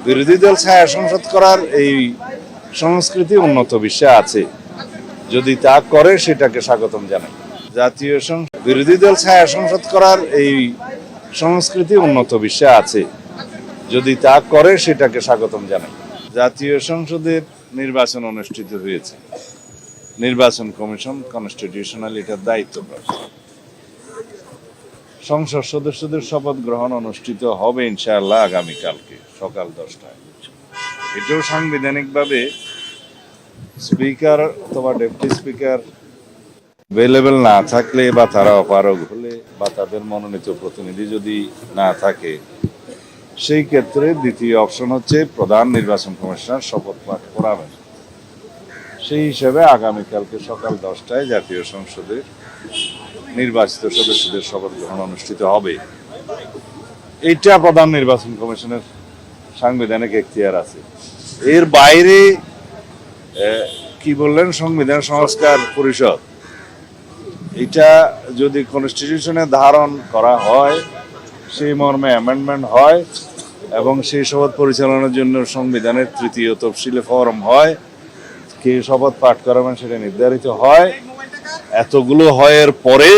বিরোধী দল ছায়া সংসদ করার এই সংস্কৃতি উন্নত বিশ্বে আছে, যদি তা করে সেটাকে স্বাগতম জানাই। জাতীয় বিরোধী দল ছায়া সংসদ করার এই সংস্কৃতি উন্নত বিশ্বে আছে, যদি তা করে সেটাকে স্বাগতম জানাই। জাতীয় সংসদের নির্বাচন অনুষ্ঠিত হয়েছে, নির্বাচন কমিশন কনস্টিটিউশনাল এটার দায়িত্বপ্রাপ্ত। সংসদ সদস্যদের শপথ গ্রহণ অনুষ্ঠিত হবে ইনশাআল্লাহ আগামীকালকে সকাল 10টায়। এটাও সাংবিধানিকভাবে স্পিকার অথবা ডেপুটি স্পিকার অ্যাভেলেবেল না থাকলে বা তারা অপারগ হলে বা তাদের মনোনীত প্রতিনিধি যদি না থাকে, সেই ক্ষেত্রে দ্বিতীয় অপশন হচ্ছে প্রধান নির্বাচন কমিশনার শপথ পাঠ করাবেন। সেই হিসাবে আগামীকালকে সকাল 10টায় জাতীয় সংসদের নির্বাচিত সদস্যদের শপথ গ্রহণ অনুষ্ঠিত হবে। এইটা প্রধান নির্বাচন কমিশনের সাংবিধানিক এখতিয়ার আছে। এর বাইরে কি বললেন সংবিধান সংস্কার পরিষদ, এটা যদি কনস্টিটিউশনে ধারণ করা হয়, সেই মর্মে অ্যামেন্ডমেন্ট হয় এবং সেই শপথ পরিচালনার জন্য সংবিধানের তৃতীয় তফসিলে ফরম হয়, কে শপথ পাঠ করাবেন সেটা নির্ধারিত হয়, এতগুলো হয়ের পরে